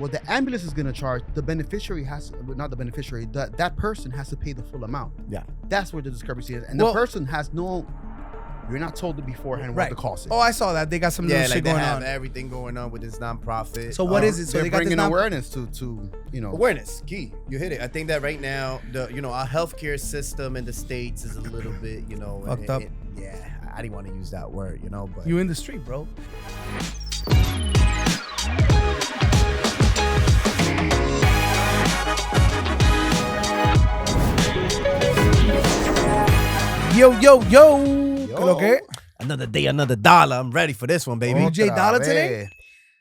what the ambulance is going to charge, the beneficiary not the beneficiary, that person has to pay the full amount. Yeah. That's where the discrepancy is. And the person has no, you're not told beforehand what the cost is. Oh, I saw that. They got some new shit going on. They have everything going on with this nonprofit. So what is it? So they're they got bringing this awareness to awareness. Key. You hit it. I think that right now, our healthcare system in the States is a little bit, fucked up. I didn't want to use that word, but you in the street, bro. Yo. Okay. Another day, another dollar. I'm ready for this one, baby. Cool J Dollar today?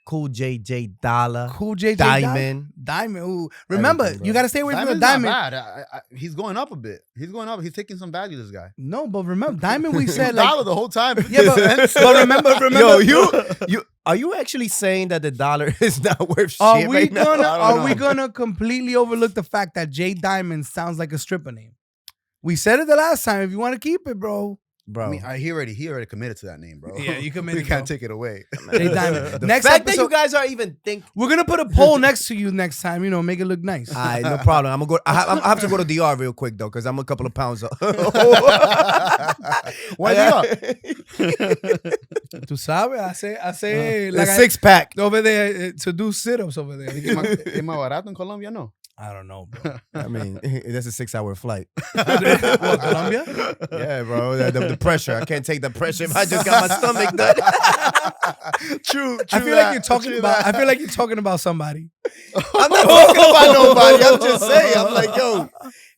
Cool J Dollar. Cool J Diamond. Diamond. Ooh. Remember, Everything, you got to stay away from the Diamond's diamond. not bad. He's going up a bit. He's going up. He's taking some value, this guy. No, but remember, diamond, we said dollar the whole time. Yeah, but remember. Yo, you are you actually saying that the dollar is not worth shit right now? Are we gonna completely overlook the fact that J Diamond sounds like a stripper name? We said it the last time. If you want to keep it, bro. I mean, he already committed to that name, bro. Yeah, you committed. We can't take it away. J Diamond. The Next fact episode, that you guys are even think. We're gonna put a poll next to you next time. Make it look nice. All right, no problem. I'm gonna go. I have to go to DR real quick though, because I'm a couple of pounds up. Why DR? Tú sabes, I say like a 6-pack over there to do sit-ups over there. ¿Es más barato en Colombia, no? I don't know, bro. I mean, that's a 6-hour flight. What, Colombia? Yeah, bro. The pressure. I can't take the pressure if I just got my stomach done. True. I feel like you're talking about. I feel like you're talking about somebody. I'm not talking about nobody. I'm just saying. I'm like, yo,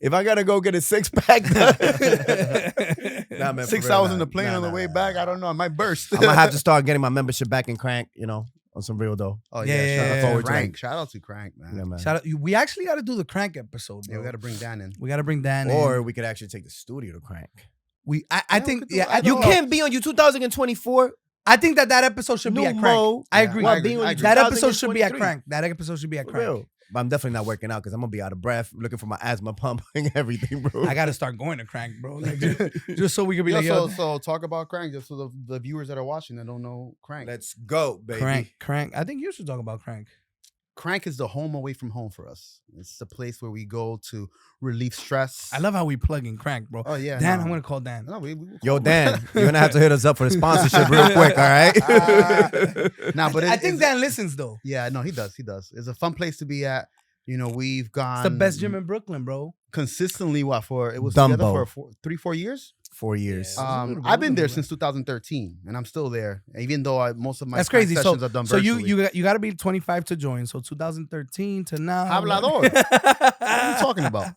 if I gotta go get a 6-pack, nah, man, 6 hours in the plane on the way back. I don't know. I might burst. I'm gonna have to start getting my membership back in Crank. On some real though. Oh yeah. Shout out to Crank. Shout out to Crank, man. Yeah, man. Shout out. We actually got to do the Crank episode, bro. Yeah, we got to bring Dan in. We got to bring Dan in. Or we could actually take the studio to Crank. I think you can't be on you 2024. I think that episode should be at Crank. I agree. That episode should be at Crank. That episode should be at Crank. Real. But I'm definitely not working out because I'm gonna be out of breath, looking for my asthma pump and everything, bro. I gotta start going to Crank, bro. Like, just so we can be so talk about Crank, just so the viewers that are watching that don't know Crank. Let's go, baby. Crank. I think you should talk about Crank. Crank is the home away from home for us. It's the place where we go to relieve stress. I love how we plug in Crank, bro. Oh yeah, Dan, I'm gonna call Dan. No, Yo, Dan, you're gonna have to hit us up for the sponsorship real quick, all right? But I think Dan listens though. Yeah, no, he does. It's a fun place to be at. We've gone. It's the best gym in Brooklyn, bro. Consistently, it was Dumbo. together for 3-4 years. 4 years. Yeah, I've been there since 2013, and I'm still there, even though most of my That's crazy. sessions are done virtually. You got to be 25 to join. So 2013 to now. Hablador. What are you talking about?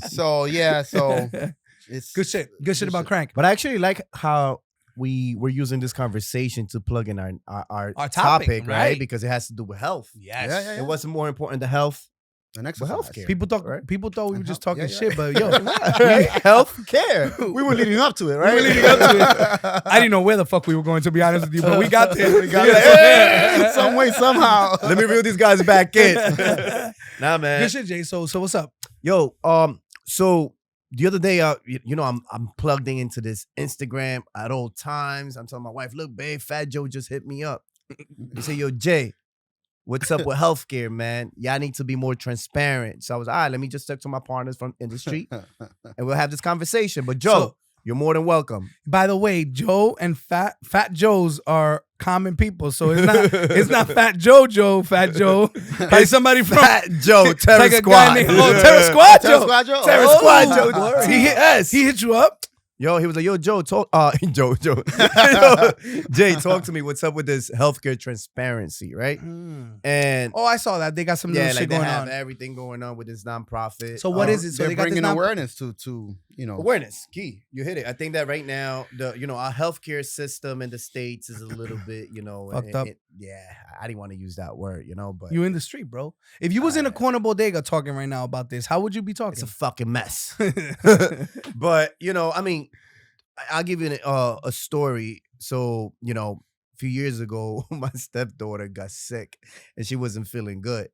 So it's good shit. Good shit about Crank. But I actually like how we're using this conversation to plug in our topic, right? Because it has to do with health. Yes. Yeah. And what's more important than health? And exercise. Healthcare. People thought we were just talking shit, but yo, health care. We were leading up to it, right? I didn't know where the fuck we were going, to be honest with you, but we got there. Some way, somehow. Let me reel these guys back in. Nah, man. Good shit, Jay. So what's up? Yo, so the other day, I'm plugged into this Instagram at all times. I'm telling my wife, look, babe, Fat Joe just hit me up. He said, yo, Jay, what's up with healthcare, man? Y'all need to be more transparent. So I was, all right, let me just talk to my partners from Industreet and we'll have this conversation. But Joe, you're more than welcome. By the way, Joe and Fat Joes are common people. So it's not Fat Joe, Fat Joe. Like somebody from Fat Joe, Terror like Squad. Terror Squad Joe. Terror Squad Joe. He hit you up? Yo, he was like, yo, Joe, talk. Joe. Jay, talk to me. What's up with this healthcare transparency, right? And I saw that. They got some new shit going on. They have everything going on with this nonprofit. So what is it? So they're they got bringing this awareness to awareness. Key. You hit it. I think that right now, our healthcare system in the States is a little bit, fucked up. I didn't want to use that word, but you in the street, bro. If you was in a corner bodega talking right now about this, how would you be talking? It's a fucking mess. But I mean, I'll give you a story. So a few years ago, my stepdaughter got sick and she wasn't feeling good.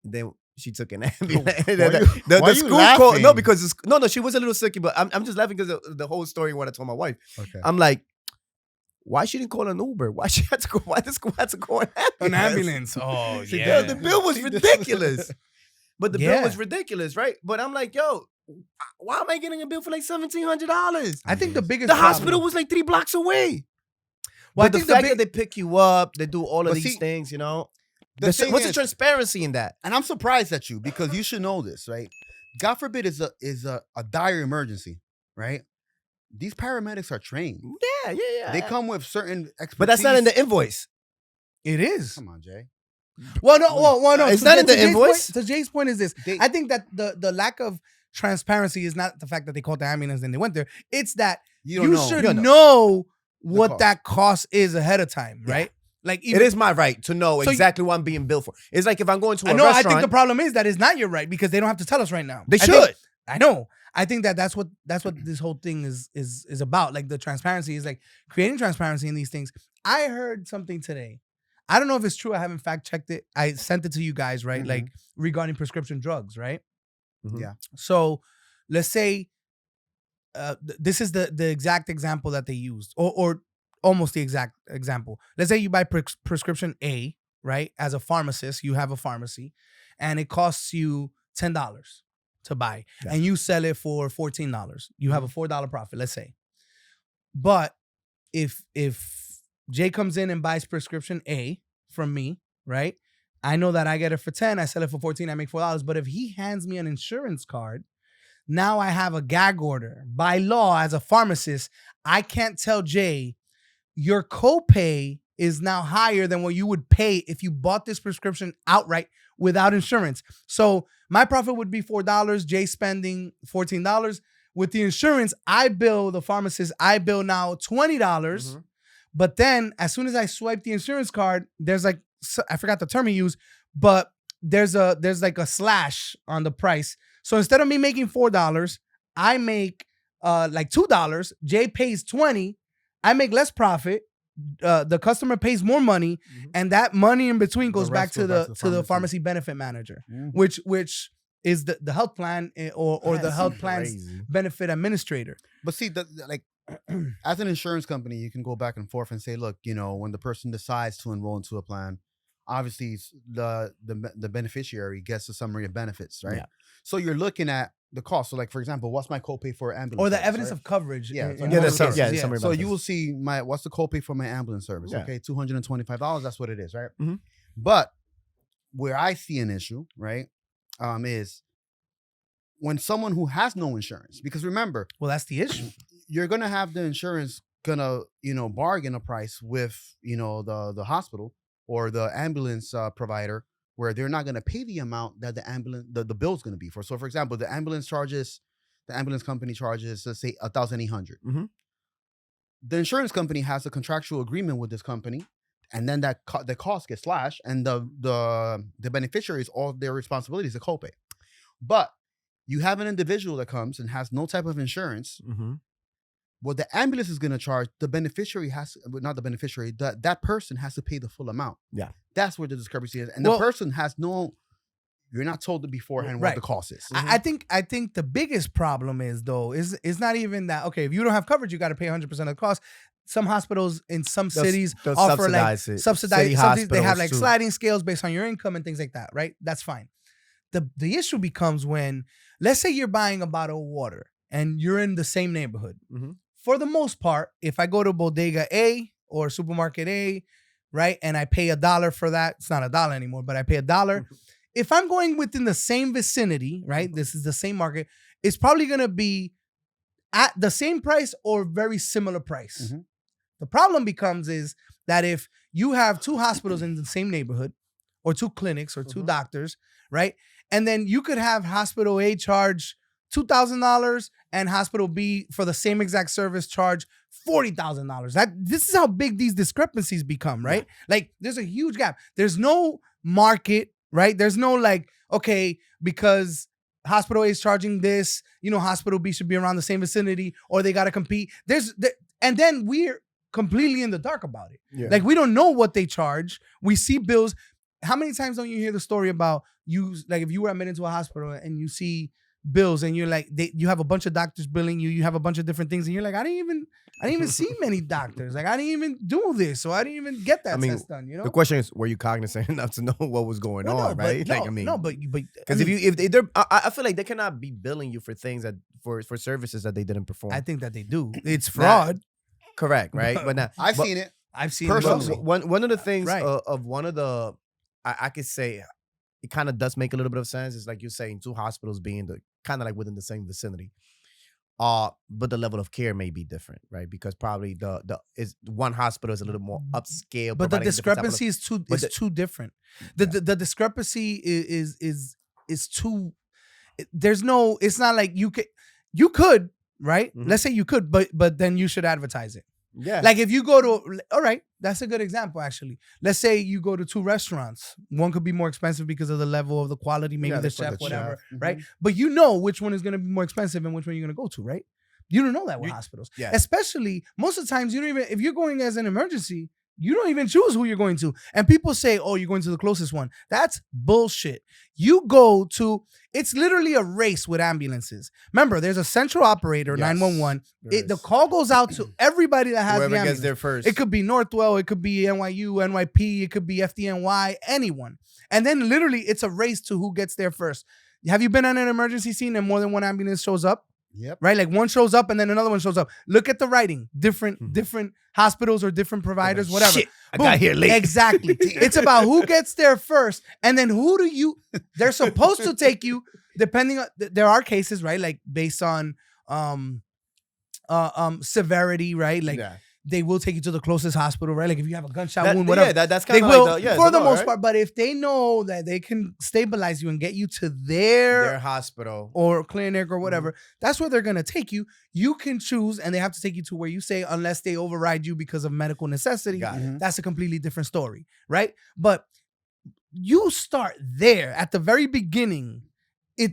And then she took an ambulance. The school called. No, because she was a little sick, but I'm just laughing because the whole story what I told my wife. Okay. I'm like, why she didn't call an Uber? Why she had to go? Why this school had to call an ambulance? An ambulance. Oh, See, yeah. The bill was ridiculous. But the bill Yeah. was ridiculous, right? But I'm like, yo, why am I getting a bill for like $1,700? I think the biggest The problem- hospital was like 3 blocks away. Well, I But the think fact the that they pick you up, they do all of But these see, things, you know. the thing What's the is- transparency in that? And I'm surprised at you because you should know this, right? God forbid is a dire emergency, right? These paramedics are trained. Yeah. They come with certain expertise. But that's not in the invoice. It is. Come on, Jay. Well, no. It's To not in the Jay's invoice? Point, to Jay's point is this. They- I think that the lack of transparency is not the fact that they called the ambulance and they went there. It's that You don't you know. should You don't know what cost. that cost is ahead of time, Yeah. right? Like It is my right to know So exactly what I'm being billed for. It's like if I'm going to a I know. restaurant. I think the problem is that it's not your right because they don't have to tell us right now. They I think- should. I know. I think that's what this whole thing is about. Like the transparency is like creating transparency in these things. I heard something today. I don't know if it's true. I haven't fact checked it. I sent it to you guys, right? Mhm. Like regarding prescription drugs, right? Mhm. Yeah. So let's say this is the exact example that they used, or almost the exact example. Let's say you buy prescription A, right? As a pharmacist, you have a pharmacy, and it costs you $10 to buy, Yeah. and you sell it for $14. You have a $4 profit, let's say. But if Jay comes in and buys prescription A from me, right? I know that I get it for 10, I sell it for 14, I make $4. But if he hands me an insurance card, now I have a gag order. By law, as a pharmacist, I can't tell Jay, your copay is now higher than what you would pay if you bought this prescription outright without insurance. So my profit would be $4, Jay spending $14. With the insurance, I bill the pharmacist, I bill now $20. Mhm. But then as soon as I swipe the insurance card, there's like, I forgot the term he used, but there's like a slash on the price. So instead of me making $4, I make like $2. Jay pays $20. I make less profit. The customer pays more money, Mhm. and that money in between goes The back rest to goes back the to the pharmacy benefit manager, Mhm. which is the health plan or the That's health plan's crazy. benefit administrator. But see, like, as an insurance company, you can go back and forth and say, look, when the person decides to enroll into a plan, obviously the beneficiary gets a summary of benefits, right? Yeah. So you're looking at the cost. So, like, for example, what's my copay for ambulance? Or the service, evidence right? of coverage. Yeah, in so most yeah, that's cases, the summary. So benefits. you will see what's the copay for my ambulance service? Yeah. Okay, $225. That's what it is, right? Mhm. But where I see an issue, right, is when someone who has no insurance, because remember, Well, that's the issue. you're gonna have the insurance gonna bargain a price with the hospital or the ambulance provider, where they're not gonna pay the amount that the bill's gonna be for. So, for example, the ambulance company charges, let's say, $1,800. Mhm. The insurance company has a contractual agreement with this company, and then the cost gets slashed, and the beneficiaries, all their responsibility is a copay. But you have an individual that comes and has no type of insurance. Mhm. What the ambulance is going to charge, the beneficiary not the beneficiary, that person has to pay the full amount. Yeah. That's where the discrepancy is. And Well- the person has you're not told beforehand Right. what the cost is. I think the biggest problem is not even that, okay, if you don't have coverage, you got to pay 100% of the cost. Some hospitals in some cities they'll offer like subsidize it. subsidized. City They have hospitals, like too. sliding scales based on your income and things like that, right? That's fine. The issue becomes when, let's say you're buying a bottle of water and you're in the same neighborhood. Mhm. For the most part, if I go to Bodega A or Supermarket A, right, and I pay $1 for that, it's not $1 anymore, but I pay $1. If I'm going within the same vicinity, right, this is the same market, it's probably going to be at the same price or very similar price. Mhm. The problem becomes is that if you have two hospitals in the same neighborhood or two clinics or two Mhm. doctors, right, and then you could have hospital A charge $2,000 and hospital B for the same exact service charge $40,000. This is how big these discrepancies become, right? Like there's a huge gap. There's no market, right? There's no like, okay, because hospital A is charging this, hospital B should be around the same vicinity, or they got to compete. And then we're completely in the dark about it. Yeah. Like we don't know what they charge. We see bills. How many times don't you hear the story about if you were admitted to a hospital and you see bills, and you're like, you have a bunch of doctors billing you. You have a bunch of different things, and you're like, I didn't even see many doctors. Like, I didn't even do this, so I didn't even get that test done. You know. The question is, were you cognizant enough to know what was going on, right? Because if they're, I feel like they cannot be billing you for things that for services that they didn't perform. I think that they do. It's fraud. Correct, right? But now I've seen it. I've seen Personally. one of the things Right. of one of the I could say it kind of does make a little bit of sense. It's like you're saying, two hospitals being the kind of like within the same vicinity. But the level of care may be different, right? Because probably the is one hospital is a little more upscale. But the providing a different type of- discrepancy is too different. The discrepancy is too. There's no. It's not like you could right. Mhm. Let's say you could, but then you should advertise it. Yeah. Like if you go to, all right, that's a good example actually. Let's say you go to two restaurants. One could be more expensive because of the level of the quality, maybe Yeah, the for chef, the whatever, chef. right? But you know which one is going to be more expensive and which one you're going to go to, right? You don't know that with hospitals. yeah. Especially most of the times, you don't even, if you're going as an emergency, you don't even choose who you're going to. And people say, oh, you're going to the closest one. That's bullshit. You go to, it's literally a race with ambulances. Remember, there's a central operator, Yes, 911. there The is. call goes out to everybody that has Whoever the gets ambulance. there first. It could be Northwell, it could be NYU, NYP, it could be FDNY, anyone. And then literally it's a race to who gets there first. Have you been on an emergency scene and more than one ambulance shows up? Yep. Right? Like one shows up and then another one shows up. Look at the writing. Different hospitals or different providers, whatever. Shit, I Boom. got here late. Exactly. It's about who gets there first. And then they're supposed to take you, depending on, there are cases, right? Like based on severity, right? Like Yeah. they will take you to the closest hospital, right? Like if you have a gunshot That- wound, whatever. yeah, that's They kind of will, like the, for the law, most right? part. But if they know that they can stabilize you and get you to Their their hospital. or clinic or whatever, Mm-hmm. that's where they're gonna take you. You can choose, and they have to take you to where you say, unless they override you because of medical necessity. Got it. That's a completely different story, right? But you start there at the very beginning.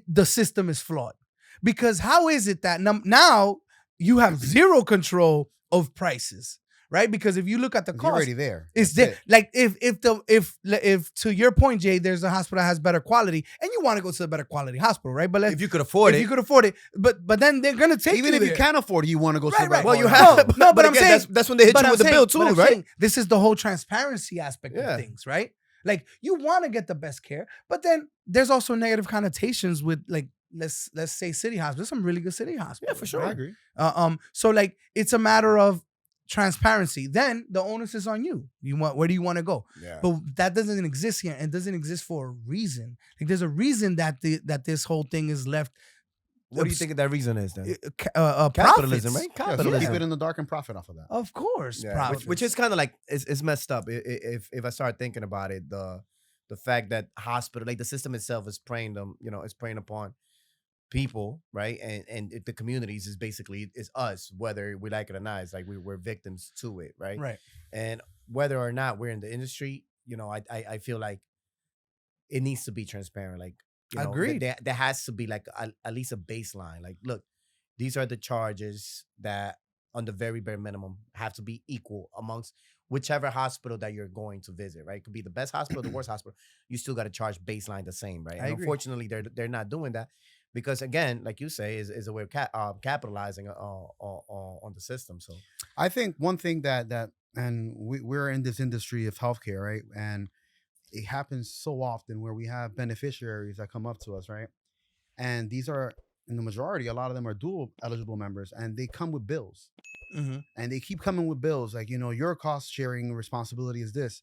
The system is flawed because how is it that now you have zero control of prices, right? Because if you look at the You're cost, already there. it's That's there. Like if to your point, Jay, there's a hospital that has better quality, and you want to go to a better quality hospital, right? But If you could afford if it. you could afford it, but then they're gonna take Even you if you there. can't afford it, you want to go to Right, the right. right Well, you one. have. No, but I'm again, saying- that's when they hit But you I'm with the saying- bill but too, I'm right? saying this is the whole transparency aspect Yeah. of things, right? Like you want to get the best care, but then there's also negative connotations with like let's say city hospitals. Some really good city hospitals. Yeah, for sure. I agree. So like it's a matter of transparency. Then the onus is on you. Where do you want to go? Yeah. But that doesn't exist here, and doesn't exist for a reason. Like there's a reason that this whole thing is left. What do you think that reason is then? Capitalism, Capitalism, right? Yeah, so Capitalism. keep it in the dark and profit off of that. Of course, Yeah, profits. which is kind of like it's messed up. If I start thinking about it, the fact that hospital, like the system itself, is preying them, it's preying upon people, right? And the communities is basically is us, whether we like it or not. It's like we're victims to it, right? right. And whether or not we're in the industry, I feel like it needs to be transparent. Like, Agreed. There has to be like at least a baseline. Like, look, these are the charges that on the very bare minimum have to be equal amongst whichever hospital that you're going to visit, right? It could be the best hospital, the worst hospital. You still got to charge baseline the same, right? I And agree. unfortunately, they're not doing that because, again, like you say, is a way of capitalizing on the system. So I think one thing that and we're in this industry of healthcare, right? And it happens so often where we have beneficiaries that come up to us, right? And these are, in the majority, a lot of them are dual eligible members, and they come with bills. Mhm. And they keep coming with bills like, your cost sharing responsibility is this.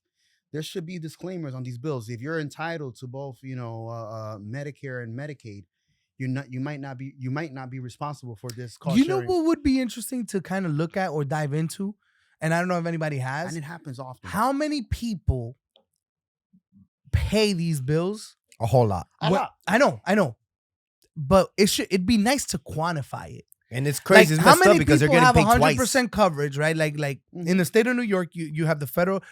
There should be disclaimers on these bills. If you're entitled to both, Medicare and Medicaid, you might not be responsible for this cost You know sharing. what would be interesting to kind of look at or dive into, and I don't know if anybody has. And it happens often. How many people pay these bills? a whole lot. A lot. I know, but it'd be nice to quantify it. And it's crazy. Like, It's how messed up many because they're people getting have paid 100% twice. coverage, right? Like in the state of New York, you have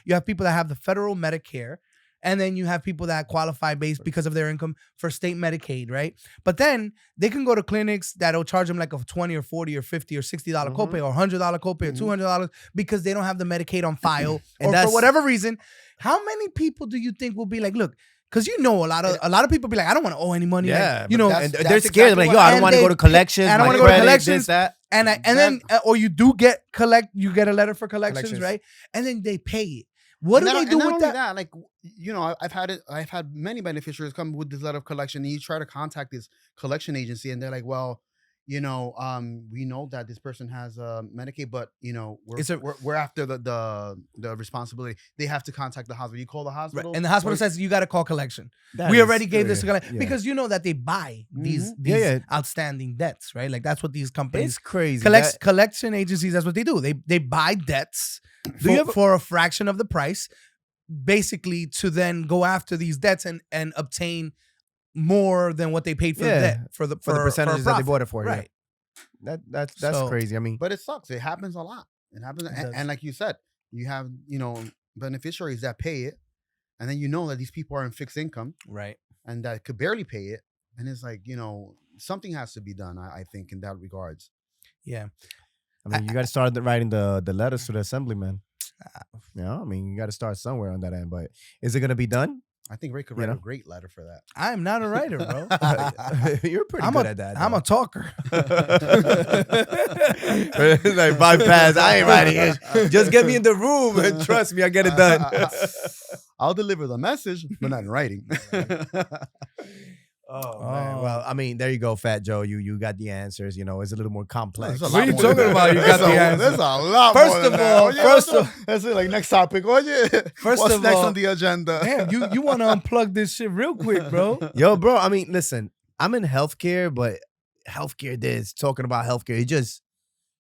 you have people that have the federal Medicare, and then you have people that qualify based because of their income for state Medicaid, right? But then they can go to clinics that'll charge them like a $20 or $40 or $50 or $60 copay or $100 copay or $200 because they don't have the Medicaid on file And or for that's- whatever reason. How many people do you think will be like, look, Because a lot of people be like, I don't want to owe any money. Yeah, like, you know, and that's they're scared. exactly Like, yo, what- I don't and want to they go to collections. I don't my wanna go to credit, collections. This, that. and then or you do get you get a letter for collections, Collections. right? And then they pay it. What do they do with that? Like, you know, I've had many beneficiaries come with this letter of collection, and you try to contact this collection agency, and they're like, well, you know, we know that this person has Medicaid, but you know, we're after the responsibility. They have to contact the hospital. You call the hospital, And the hospital says you got to call collection. That We is already gave this to crazy. collection Yeah. because you know that they buy these outstanding debts, right? Like that's what these companies It's crazy. collection agencies. That's what they do. They buy debts for a fraction of the price, basically to then go after these debts and obtain more than what they paid for the debt for the percentages that they bought it for. right? Yeah. That's So- crazy. I mean, but it sucks. It happens a lot. It happens, and like you said, you have, you know, beneficiaries that pay it, and then you know that these people are in fixed income, Right. and that could barely pay it, and it's like, you know, something has to be done. I think in that regards. Yeah. I mean, you got to start writing the letters to the assemblyman. Yeah, I mean, you got to start somewhere on that end. But is it gonna be done? I think Ray could You write a know? great letter for that. I am not a writer, bro. You're pretty I'm good at that. I'm a talker. It's like bypass. I ain't writing it. Just get me in the room and trust me, I get it done. I'll deliver the message, but not in writing. Oh man. Well, I mean, there you go, Fat Joe. You got the answers. You know, it's a little more complex. There's a What lot are you more than talking that. about? You got the answer. There's a lot First more than of that. all- Oye, first what's of- that's it, like next topic. Oye, First what's of next all- on the agenda? Damn, you want to unplug this shit real quick, bro. Yo, bro. I mean, listen, I'm in healthcare, but healthcare this talking about healthcare, it just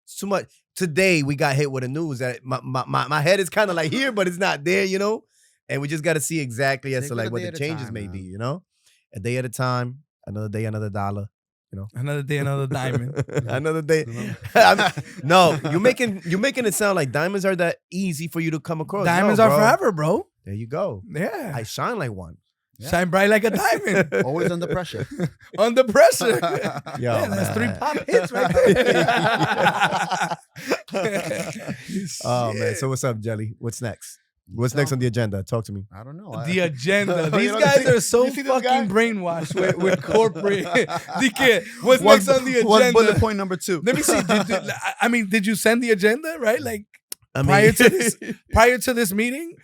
it's too much. Today we got hit with the news that my head is kind of like here, but it's not there, you know. And we just got to see exactly as Take to it like a what day the at a changes time, may man. be, you know. A day at a time, another day, another dollar. Another day, another diamond. Another day. I mean, no, you're making it sound like diamonds are that easy for you to come across. Diamonds No, are bro. forever, bro. There you go. Yeah. I shine like one. Yeah. Shine bright like a diamond. Always under pressure. Under pressure. Yo, Yeah, that's 3 man. pop hits right there. Oh man. Shit. So what's up, Jelly? What's next? What's next on the agenda? Talk to me. I don't know. The agenda. You These know, guys you are so see this guy? fucking brainwashed with corporate. DK, what's What's next on the What's bullet agenda? point number 2? Let me see. I mean, did you send the agenda, right? Like I mean, prior to this meeting?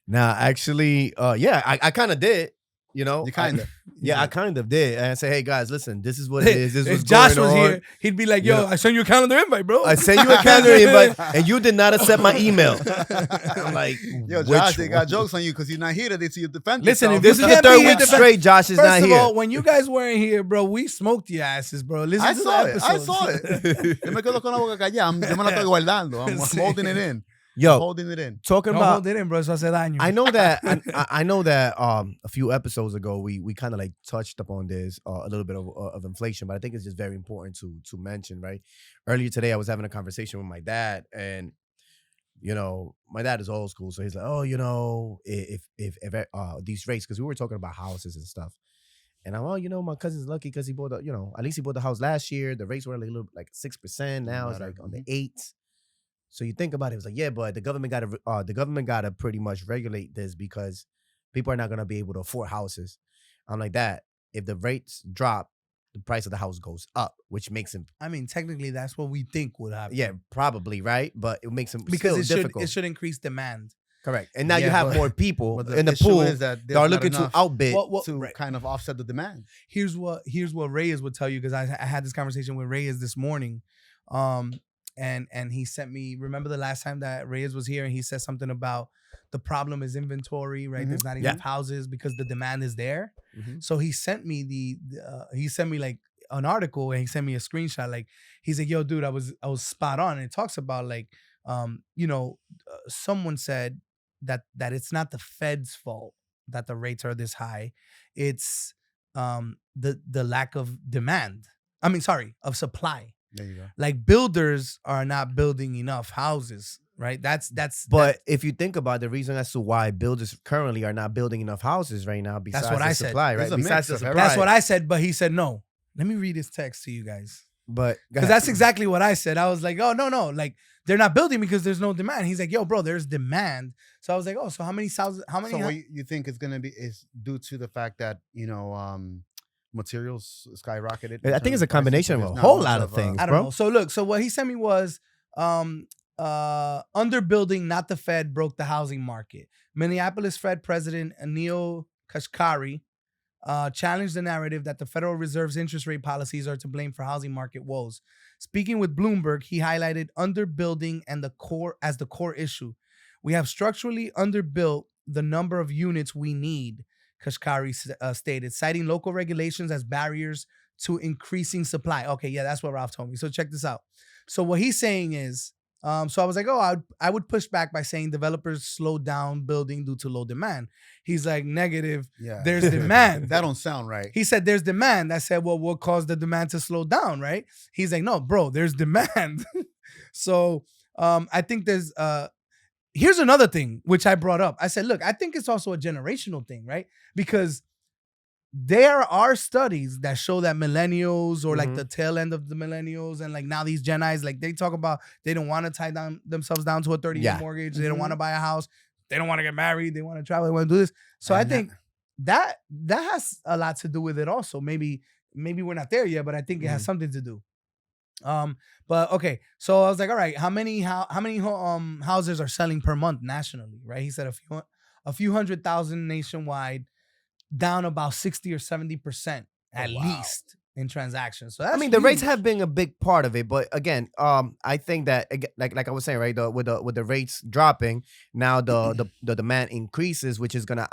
Nah, actually, yeah, I kind of did. You know, You kind of. Yeah, I kind of did. And I say, hey guys, listen, this is what it is. This If was Josh going was on. here, he'd be like, "Yo, You know, I sent you a calendar invite, bro." I sent you a calendar invite, and you did not accept my email. I'm like, Yo, which Josh, they one? got jokes on you because you're not here today, so you defend Listen, yourself. if This is You the can't be third here week to- straight. Josh is First not of here. all, when you guys weren't here, bro, we smoked your asses, bro. Listen I to saw the it. I episodes. saw it. Yo me quedo con la boca callada. Yo me la estoy guardando. I'm Sí. holding it in. Yo, Holding it in. talking No, about hold it in, bro. Eso hace daño. I know that I know that a few episodes ago we kind of like touched upon this a little bit of inflation, but I think it's just very important to mention, right? Earlier today I was having a conversation with my dad, and you know, my dad is old school, so he's like, oh, you know, if these rates, because we were talking about houses and stuff. And I'm, oh, you know, my cousin's lucky because he bought the, you know, at least he bought the house last year. The rates were like a little like 6%. Now it's like on the 8s. So you think about it, it was like, yeah, but the government got to pretty much regulate this because people are not gonna be able to afford houses. I'm like that. If the rates drop, the price of the house goes up, which makes him, I mean, technically, that's what we think would happen. yeah, probably right, but it makes him because still difficult. it should increase demand. Correct, and now you Yeah, have but- more people But in the issue pool is that that are there's not looking to enough outbid. Well, to kind of offset the demand. Here's what Reyes would tell you, because I had this conversation with Reyes this morning, and he sent me. Remember the last time that Reyes was here, and he said something about the problem is inventory, right? Mhm. There's not enough houses because the demand is there. Mhm. So he sent me he sent me like an article, and he sent me a screenshot. Like he's like, "Yo, dude, I was spot on." And it talks about like, you know, someone said that it's not the Fed's fault that the rates are this high. It's the lack of demand. I mean, sorry, of supply. There you go. Like builders are not building enough houses, right? That's But if you think about the reason as to why builders currently are not building enough houses right now, besides what the I said. supply, right? There's a Besides mix the of supply, that's what I said. But he said no. Let me read his text to you guys. But Because that's exactly what I said. I was like, oh, no. Like, they're not building because there's no demand. He's like, yo, bro, there's demand. So I was like, oh, so how many houses, how many? So what you think is going to be is due to the fact that materials skyrocketed. I think it's a combination of a There's not whole much lot of of things, I don't bro. know. So look, so what he sent me was underbuilding, not the Fed, broke the housing market. Minneapolis Fed President Anil Kashkari challenged the narrative that the Federal Reserve's interest rate policies are to blame for housing market woes. Speaking with Bloomberg, he highlighted underbuilding and the core issue. We have structurally underbuilt the number of units we need, Kashkari stated, citing local regulations as barriers to increasing supply. Okay, yeah, that's what Ralph told me. So check this out. So what he's saying is, so I was like, oh, I would push back by saying developers slowed down building due to low demand. He's like, negative. Yeah, There's demand. That don't sound right. He said there's demand. I said, well, what caused the demand to slow down, right? He's like, no, bro, there's demand. So I think there's here's another thing which I brought up. I said, look, I think it's also a generational thing, right? Because there are studies that show that millennials or like the tail end of the millennials and like now these Gen Is, like they talk about they don't want to tie themselves down to a 30-year mortgage. They don't want to buy a house. They don't want to get married. They want to travel. They want to do this. So I think that has a lot to do with it also. Maybe we're not there yet, but I think it has something to do. But okay, so I was like, all right, how many houses are selling per month nationally, right? He said a few 100,000 nationwide, down about 60 or 70% at least in transactions. So that's the rates huge. have been a big part of it, but again, I think that like I was saying, right, with the rates dropping, now the demand increases, which is gonna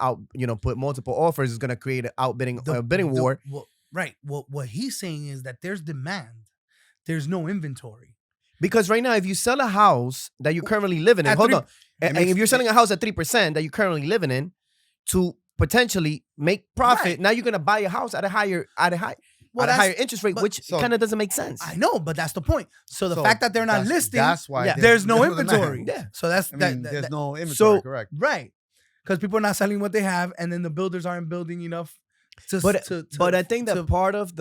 put multiple offers, is gonna create an outbidding bidding war. Right. Well, what he's saying is that there's demand, there's no inventory. Because right now, if you sell a house that you're currently living in, and if you're selling a house at 3% that you're currently living in, to potentially make profit, Right. now you're gonna buy a house at a higher interest rate, which kind of doesn't make sense. I know, but that's the point. So the fact that they're not listing, that's why there's no inventory. Yeah. So that's there's no inventory, correct? Right. Because people are not selling what they have, and then the builders aren't building enough. But I think that part of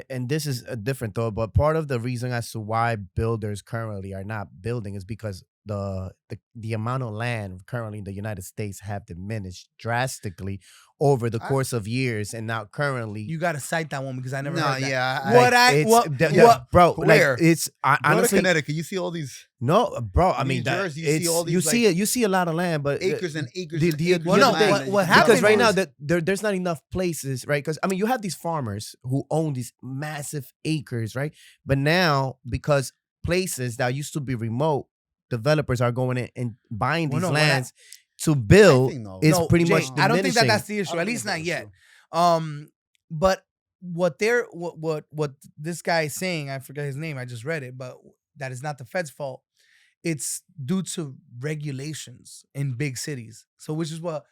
and this is a different though, but part of the reason as to why builders currently are not building is because the amount of land currently in the United States have diminished drastically over the course of years, and now currently you got to cite that one because I never No, heard that. yeah. bro, Where? like it's Go honestly to Connecticut, you see all these no, bro. I New mean, Jersey, you see it's all these, you see a lot of land, but acres and acres. the- and the- acres well, of no, land what that you what can happened because build right now on. that there's not enough places, right? Because I mean, you have these farmers who own these massive acres, right? But now, because places that used to be remote, developers are going in and buying these lands to build. Is pretty much I don't think diminishing. that's the issue. At least not yet. But what this guy is saying, I forget his name. I just read it, but that is not the Fed's fault. It's due to regulations in big cities. So, which is what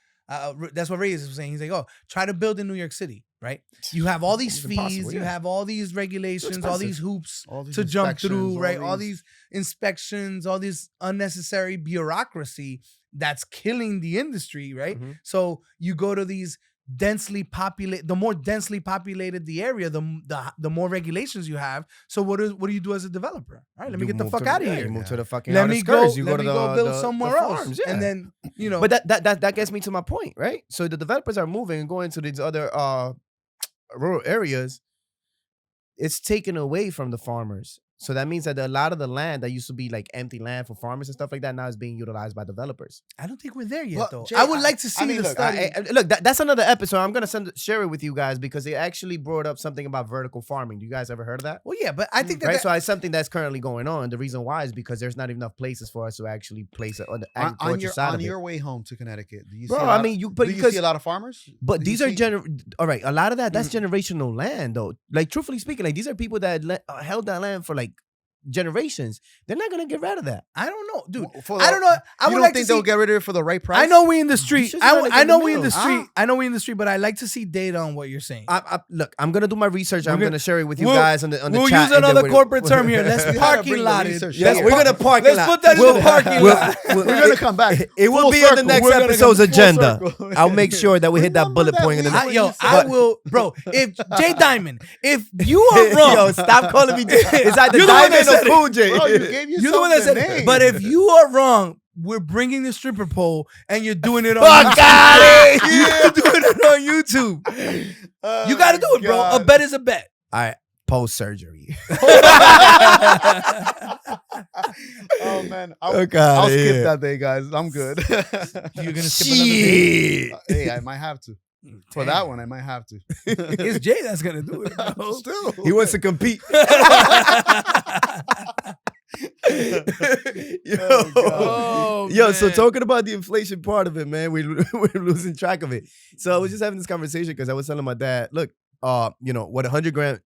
that's what Ray is saying. He's like, oh, try to build in New York City, right? You have all these It's fees, impossible, you yeah. have all these regulations, all these hoops All these to jump through, inspections, right? All these inspections, all this unnecessary bureaucracy that's killing the industry, right? Mhm. So you go to these the more densely populated the area, the more regulations you have. So what do you do as a developer? All right, let me get the fuck out of here. You move to the fucking Let me go. outskirts. You Let me go build the somewhere else, farms, yeah. and then But that gets me to my point, right? So the developers are moving and going to these other rural areas. It's taken away from the farmers. So that means that a lot of the land that used to be like empty land for farmers and stuff like that now is being utilized by developers. I don't think we're there yet, Well, though. Jay, I would like to see the Look, study. look, that's another episode. I'm gonna share it with you guys because they actually brought up something about vertical farming. Do you guys ever heard of that? Well, yeah, but I think that, Right, so it's something that's currently going on. The reason why is because there's not enough places for us to actually place it on the agriculture side on of it. your way home to Connecticut. Do you Bro, see a I lot mean, do you see a lot of farmers? But Do you these are see- all right. A lot of that's generational land, though. Like truthfully speaking, like these are people that held that land for like generations. They're not gonna get rid of that. I don't know, dude. For I don't know. I you would don't like think to they'll see. get rid of it for the right price? I know we in the street. just trying to I get know the we in the middle. street. I know we in the street, but I like to see data on what you're saying. Look, I'm gonna do my research. I'm gonna- gonna share it with you we'll- guys on the We'll chat. use and then another we're- corporate term here. Let's You gotta parking bring the lot it. research Yes, here. we're gonna park Let's put that in the parking lot. We're gonna come back. It will Full be on the circle. next We're gonna episode's come full agenda. circle. I'll make sure that we hit that Remember bullet that point in the we- next. Yo, you I said- will, bro. If Jay Diamond, if you are wrong, Yo, stop calling me. It's either You're the one that Diamond said or it. Cool J. Bro, you gave yourself you're the one that said name. it. But if you are wrong, we're bringing the stripper pole and you're doing it on Fuck YouTube. outta here. You're doing it on YouTube. Oh You got to my do it, bro. A God. bet is a bet. All right, post surgery. Oh man, Fuck I'll outta skip here. that day, guys. I'm good. You're gonna skip another day. Shit. Hey, I might have to. For that one, I might have to. It's Jay that's gonna do it, bro. Still, He wants to compete. Oh, God. Oh, Yo, so man. talking about the inflation part of it, man, we're losing track of it. So I was just having this conversation because I was telling my dad, look, what 100 grand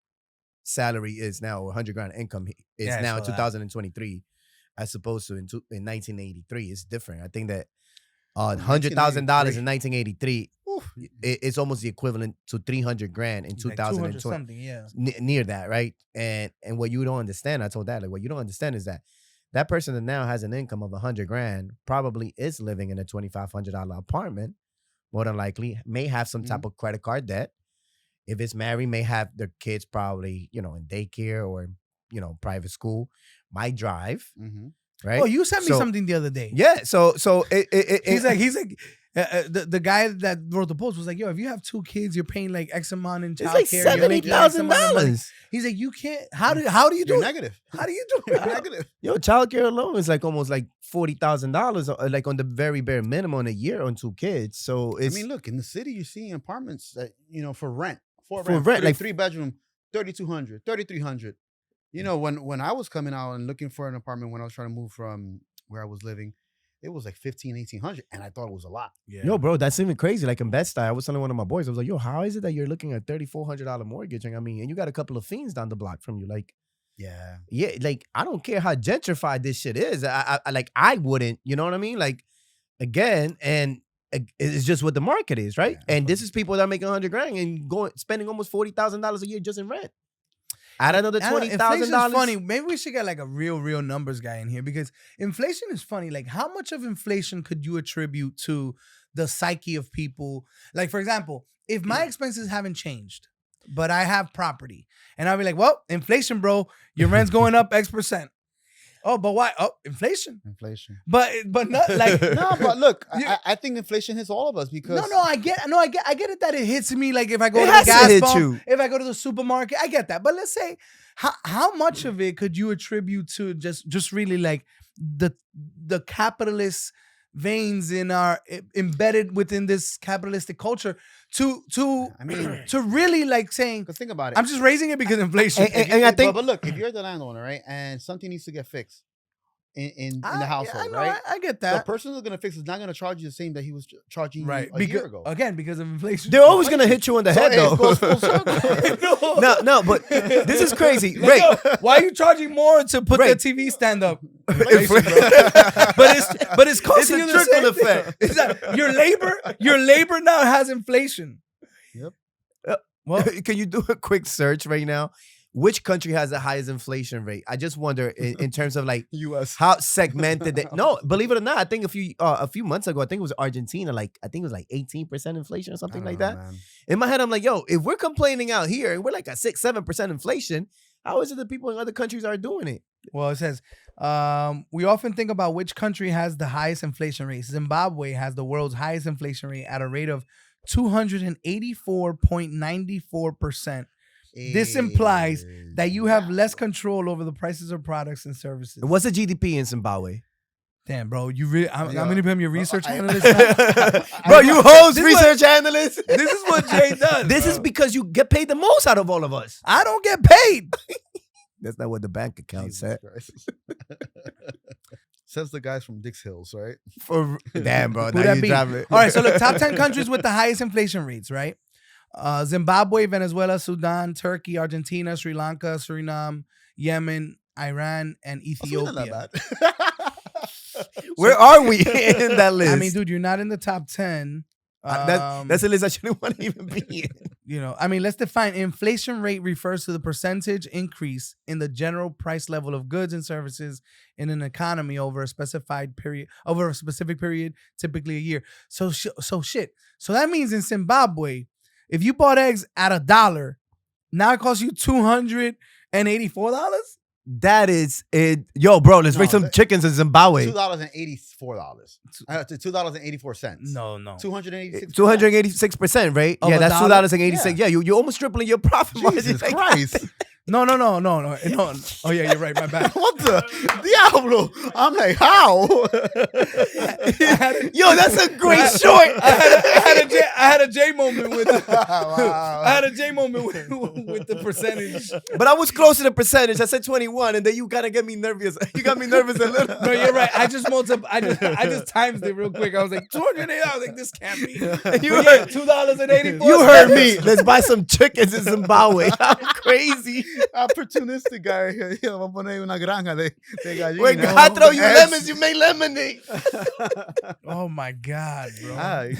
salary is now, or 100 grand income is Yeah, I now in saw that. 2023, as opposed to in 1983. It's different. I think that $100,000 in 1983 Oof. it's almost the equivalent to 300 grand in Like 200 2020. something, yeah. Near that, right? And what you don't understand, I told Dad, like, what you don't understand is that person that now has an income of 100 grand probably is living in a $2,500 apartment. More than likely, may have some type of credit card debt. If it's married, may have their kids probably, in daycare or, private school. Might drive, Mhm. right? Oh, you sent me So- something the other day. Yeah. So He's like, the guy that wrote the post was like, yo, if you have 2 kids, you're paying like X amount in it's child like care. you're making X amount of money. $70,000. He's like, you can't. How do you do You're it? negative. How do you do You're it? negative. Yo, childcare alone is like almost like $40,000, like on the very bare minimum a year on 2 kids. So I it's mean, look, in the city, you're seeing apartments that, for rent. For rent, rent, like- 3-bedroom, 3,200, 3,300. When I was coming out and looking for an apartment when I was trying to move from where I was living, it was like 1,500, 1,800, and I thought it was a lot. Yo, bro, that's even crazy. Like in Bed-Stuy, I was telling one of my boys, I was like, yo, how is it that you're looking at $3,400 mortgage? And and you got a couple of fiends down the block from you. Like, Yeah. yeah, like I don't care how gentrified this shit is. I wouldn't, you know what I mean? Like, again, and it's just what the market is, right? Yeah, And this is people that are making 100 grand and spending almost $40,000 a year just in rent. Add another Inflation's $20,000. funny. Maybe we should get like a real numbers guy in here because inflation is funny. Like, how much of inflation could you attribute to the psyche of people? Like, for example, if my expenses haven't changed, but I have property, and I'll be like, well, inflation, bro. Your rent's going up X%. Oh, but why? Oh, inflation. Inflation. But not like No, but look, Yeah. I think inflation hits all of us because I get it that it hits me like if I go It to has the to gas hit pump, you. if I go to the supermarket, I get that. But let's say how much of it could you attribute to just really like the capitalist veins in our embedded within this capitalistic culture to I mean, to really like saying because think about it. I'm just raising it because inflation. And I think but look, if you're the landowner, right, and something needs to get fixed in the Yeah, household, I know, right? I get The that. person who's gonna fix is not gonna charge you the same that he was charging you Right. a Because, year ago. again, because of inflation. they're always gonna hit you on the So head, it though. goes full circle. No, but this is crazy. Like, Ray, yo, why are you charging more to put Ray. the TV stand up? Inflation, bro. but it's costing It's a you the same trickle thing. effect. It's that your labor now has inflation. Yep. Well, can you do a quick search right now? Which country has the highest inflation rate? I just wonder in terms of like U.S. how segmented they. No, believe it or not, I think a few months ago, I think it was Argentina. Like I think it was like 18% inflation or something like that. Man. In my head, I'm like, yo, if we're complaining out here and we're like at 6-7% inflation, how is it that people in other countries are doing it? well, it says we often think about which country has the highest inflation rate. Zimbabwe has the world's highest inflation rate at a rate of 284.94%. This implies that you have less control over the prices of products and services. What's the GDP in Zimbabwe? Damn, bro, you really? I'm Yeah. gonna become your research I- analyst. now? Bro, you host This is research analyst. This is what Jay does. This is bro. because you get paid the most out of all of us. I don't get paid. That's not what the bank account Jesus said. Christ. Says the guys from Dix Hills, right? For damn, bro. Who Now that you be? driving. All right, so look, top 10 countries with the highest inflation rates, right? Zimbabwe, Venezuela, Sudan, Turkey, Argentina, Sri Lanka, Suriname, Yemen, Iran, and That's really not Ethiopia. bad. Where are we in that list? I mean, dude, you're not in the top 10. That's a list I shouldn't want to even be in. You know, I mean, let's define inflation rate refers to the percentage increase in the general price level of goods and services in an economy over a specific period, typically a year. So shit. So that means in Zimbabwe, if you bought eggs at $1, now it costs you $284. That is it. Yo, bro, let's raise some chickens in Zimbabwe. $2.84. $2.84. No. 286. 286%, right? Of Yeah, a that's dollar? $2.86. Yeah, you almost tripling your profit margin. Jesus like Christ. No. Oh yeah, you're right. My bad. What the Diablo? I'm like, how? Yo, that's a great short. I had a J moment with Wow. I had a J moment with the percentage. But I was close to the percentage. I said 21, and then you gotta get me nervous. You got me nervous a little. No, you're right. I just times it real quick. I was like 280. I was like, this can't be. You heard $2.84. You heard me. Let's buy some chickens in Zimbabwe. I'm crazy. Opportunistic guy. Yo, vamos a poner una granja de gallinas. When God throw you lemons, you make lemonade. Oh my God, bro. Ay.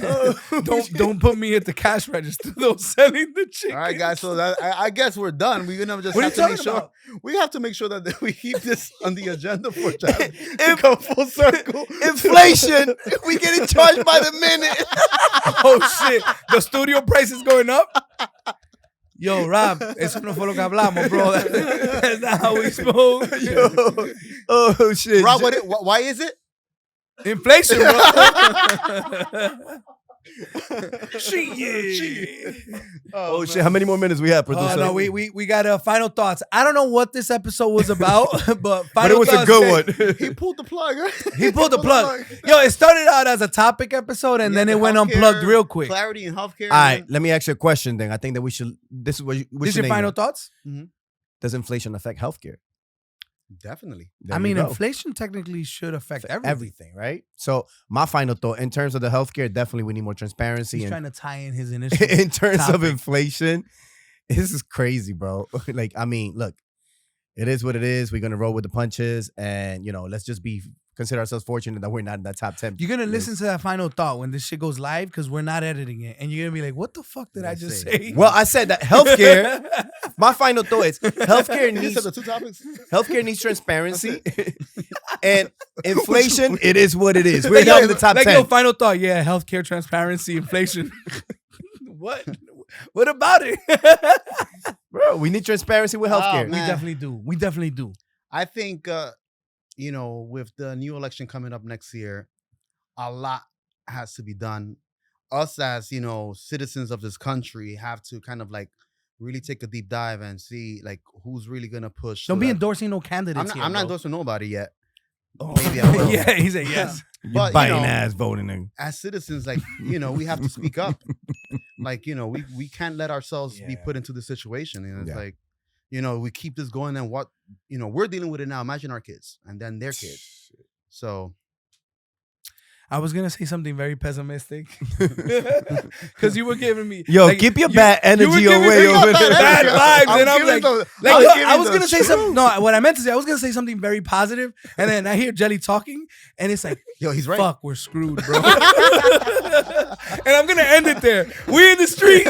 Don't put me at the cash register though, selling the chicken. All right, guys. So I guess we're done. We're gonna just What are have you to make talking sure about? we have to make sure that we keep this on the agenda for time to go full circle. Inflation. We getting charged by the minute. Oh shit, the studio price is going up. Yo, Rob, eso no fue lo que hablamos, bro. That's not how we spoke. Yo. Oh shit. Rob, why is it? Inflation, bro. Shit. Oh shit. How many more minutes we have, producer? No, we got final thoughts. I don't know what this episode was about, but But it was a good one. He pulled the plug. Right? He pulled the plug. Yo, it started out as a topic episode, and then Yeah, it the went healthcare, unplugged real quick. Clarity in healthcare. All right, let me ask you a question then. I think that we should. This is what you. This your final thoughts? Does inflation affect healthcare? Definitely. There I you mean, go. inflation technically should affect everything. Everything, right? So my final thought in terms of the healthcare, definitely we need more transparency. He's And trying to tie in his initial. in terms of topic. inflation, this is crazy, bro. Like, I mean, look, it is what it is. We're gonna roll with the punches, and let's just consider ourselves fortunate that we're not in that top 10. You're gonna listen to that final thought when this shit goes live because we're not editing it, and you're gonna be like, "What the fuck did I just say?" Well, I said that healthcare. My final thought is healthcare You needs said the two topics. healthcare needs transparency, and inflation. It is what it is. We're not in the top 10. Your final thought, yeah, healthcare, transparency, inflation. What? What about it? Bro, we need transparency with healthcare. Oh, We man. definitely do. I think, with the new election coming up next year, a lot has to be done. Us as, citizens of this country have to kind of like really take a deep dive and see like who's really going to push. Don't so be that- endorsing no candidates I'm here. not bro. endorsing nobody yet. Oh. Maybe I will. Yeah, he said yes. But, Biting ass voting. In. as citizens, like, we have to speak up. Like, we can't let ourselves be Yeah. put into this situation. And it's Yeah. like, we keep this going and what, we're dealing with it now. Imagine our kids and then their kids. So I was gonna say something very pessimistic because you were giving me Yo, like, keep your you- bad you were energy giving away me over there. bad vibes, and I'm giving like, the- I was gonna say something. No, what I meant to say, I was gonna say something very positive, and then I hear Jelly talking, and it's like, Yo, he's right. fuck, we're screwed, bro. And I'm gonna end it there. We in the street.